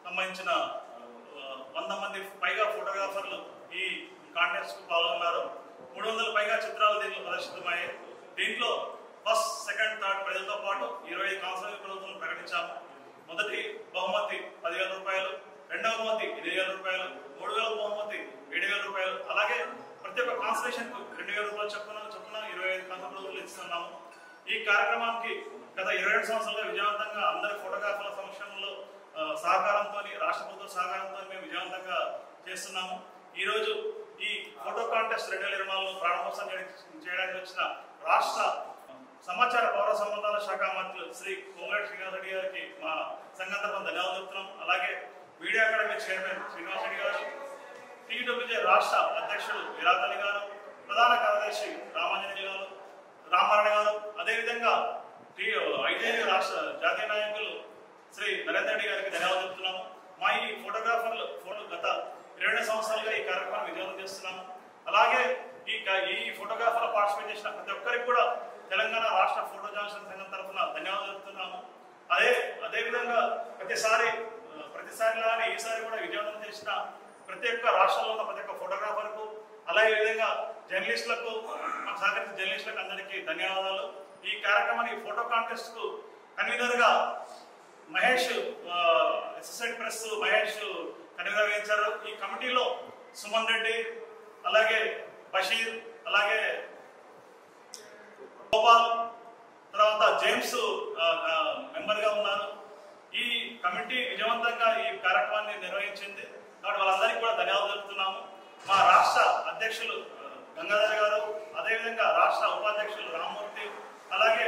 సంబంధించిన 100 మంది పైగా ఫోటోగ్రాఫర్లు ఈ కాంటెస్ట్ కు పాల్గొన్నారు. 300 పైగా చిత్రాలు దీంట్లో ప్రదర్శితమయ్యాయి. దీంట్లో ఫస్ట్, సెకండ్, థర్డ్ ప్రైజ్లతో పాటు 25 కాన్సల్ ప్రభుత్వం ప్రకటించాము. మొదటి బహుమతి 10,000 రూపాయలు, రెండవ బహుమతి 8,000 రూపాయలు, మూడవ బహుమతి 7,000 రూపాయలు, అలాగే ప్రతి ఒక్క కాన్సలేషన్ కు 2,000 రూపాయలు చొప్పున 25 కాన్సల్ ప్రభుత్వాలు ఇస్తున్నాము. ఈ కార్యక్రమానికి గత 22 సంవత్సరాలుగా విజయవంతంగా అందరి ఫోటోగ్రాఫర్ల సమక్షంలో సహకారంతో, రాష్ట్ర ప్రభుత్వ సహకారంతో మేము విజయవంతంగా చేస్తున్నాము. ఈ రోజు ఈ ఫోటో కాంటెస్ట్ 2024లో ప్రారంభోత్సవం చేయడానికి వచ్చిన రాష్ట్ర సమాచార పౌర సంబంధాల శాఖ మంత్రులు శ్రీ కోమరెడ్డి శ్రీనివాస్ రెడ్డి గారికి మా సంఘం తరఫున ధన్యవాదాలు చెప్తున్నాం. అలాగే media academy chairman Srinivas Reddy గారు, టీడబ్ల్యూజే రాష్ట్ర అధ్యక్షుడు విరాట్ అలీ గారు, ప్రధాన కార్యదర్శి రామారాయణ గారు, అదేవిధంగా ఐజేయూ రాష్ట్ర జాతీయ నాయకులు శ్రీ నరేంద్ర రెడ్డి గారికి ధన్యవాదాలు చెప్తున్నాము. మా ఈ ఫోటోగ్రాఫర్లు గత 22 సంవత్సరాలుగా ఈ కార్యక్రమాన్ని విజయవంతం చేస్తున్నాము. అలాగే ఈ ఫోటోగ్రాఫర్లు పార్టిసిపేట్ చేసిన ప్రతి ఒక్కరికి కూడా తెలంగాణ రాష్ట్ర ఫోటో జర్నలిస్ట్ సంఘం తరఫున ధన్యవాదాలు చెప్తున్నాము. అదేవిధంగా ప్రతిసారిలానే ఈసారి కూడా విజయవంతం చేసిన ప్రతి ఒక్క రాష్ట్రంలో ఉన్న ప్రతి ఒక్క ఫోటోగ్రాఫర్కు, అలాగే విధంగా జర్నలిస్టులకు, మాకు సహకరించిన జర్నలిస్టులకు అందరికీ ధన్యవాదాలు. ఈ కార్యక్రమాన్ని ఫోటో కాంటెస్ట్ కు కన్వీనర్ గా Mahesh, assistant press Mahesh convener వహించారు. ఈ కమిటీలో సుమన్ రెడ్డి, అలాగే బషీర్, అలాగే గోపాల్, తర్వాత జేమ్స్ మెంబర్ గా ఉన్నారు. ఈ కమిటీ విజయవంతంగా ఈ కార్యక్రమాన్ని నిర్వహించింది కాబట్టి వాళ్ళందరికీ కూడా ధన్యవాదాలు తెలుపుతున్నాము. మా రాష్ట్ర అధ్యక్షులు గంగాధర్ గారు, అదేవిధంగా రాష్ట్ర ఉపాధ్యక్షులు రామ్మూర్తి, అలాగే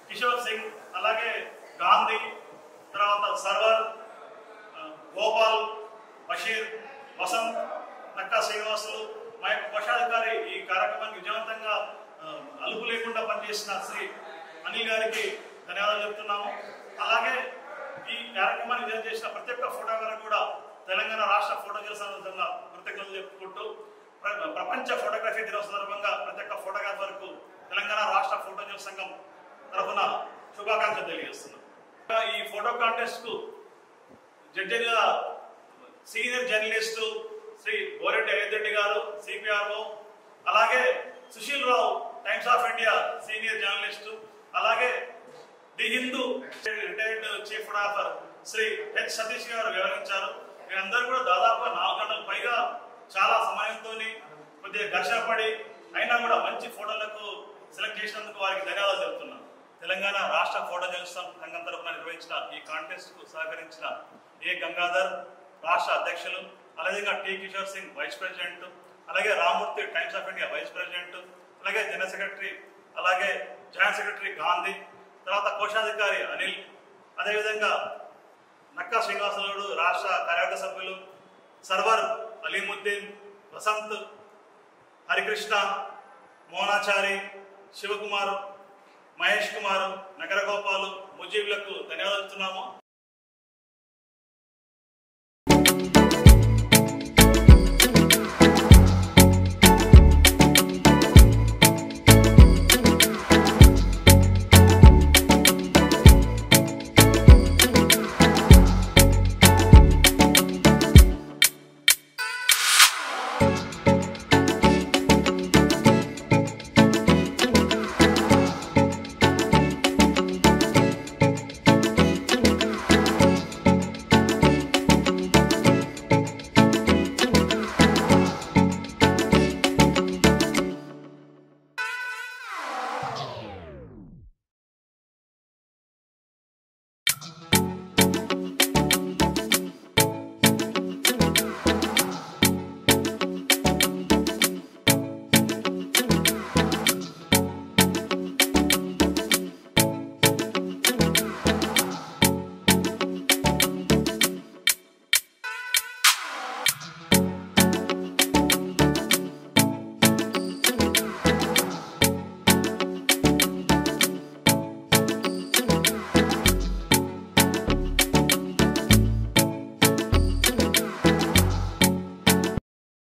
కిషోర్ సింగ్, అలాగే గాంధీ, తర్వాత సర్వర్, గోపాల్, బషీర్, వసంత్, నక్కా శ్రీనివాసులు, మా యొక్క కోశాధికారి ఈ కార్యక్రమాన్ని విజయవంతంగా అలుపు లేకుండా పనిచేసిన శ్రీ అనిల్ గారికి ధన్యవాదాలు చెప్తున్నాము. అలాగే ఈ కార్యక్రమాన్ని విజయం చేసిన ప్రతి ఒక్క ఫోటోగ్రాఫర్ కూడా తెలంగాణ రాష్ట్ర ఫోటో సందర్భంగా కృతజ్ఞతలు చెప్పుకుంటూ ప్రపంచ ఫోటోగ్రఫీ దినోత్సవం సందర్భంగా ప్రతి ఒక్క ఫోటోగ్రాఫర్ కు తెలంగాణ రాష్ట్ర ఫోటో సంఘం తరఫున శుభాకాంక్షలు తెలియజేస్తున్నాం. ఈ ఫోటో కాంటెస్ట్ కు జడ్జిగా సీనియర్ జర్నలిస్టు శ్రీ బోరెడ్డి అయోధ్య గారు, సిపిఆర్ఓ, అలాగే Sushil Rao, Times of India senior journalist, అలాగే the Hindu retired chief photographer Shri H Satish గారు వ్యవహరించారు. వీరందరూ కూడా దాదాపు 4 గంటలకు పైగా చాలా సమయంతో కొద్దిగా ఘర్షణ పడి అయినా కూడా మంచి ఫోటోలకు సెలెక్ట్ చేసినందుకు వారికి ధన్యవాదాలు చెబుతున్నాను. తెలంగాణ రాష్ట్ర ఫోటో జర్నలిస్ట్ సంఘం తరఫున నిర్వహించిన ఈ కాంటెస్ట్ కు సహకరించిన ఏ గంగాధర్ రాష్ట్ర అధ్యక్షులు, అలాగే T Kishore Singh vice president, అలాగే Rammurthy Times of India vice president, అలాగే జనరల్ సెక్రటరీ, అలాగే జాయింట్ సెక్రటరీ గాంధీ, తర్వాత కోశాధికారి అనిల్, అదేవిధంగా నక్కా శ్రీనివాసులు రాష్ట్ర కార్యవర్గ సభ్యులు, సర్వర్ అలీముద్దీన్, వసంత్, హరికృష్ణ, మోనాచారి, శివకుమార్, మహేష్ కుమార్, నగరగోపాలు, ముజీబ్లకు ధన్యవాదాలు చెప్తున్నాము.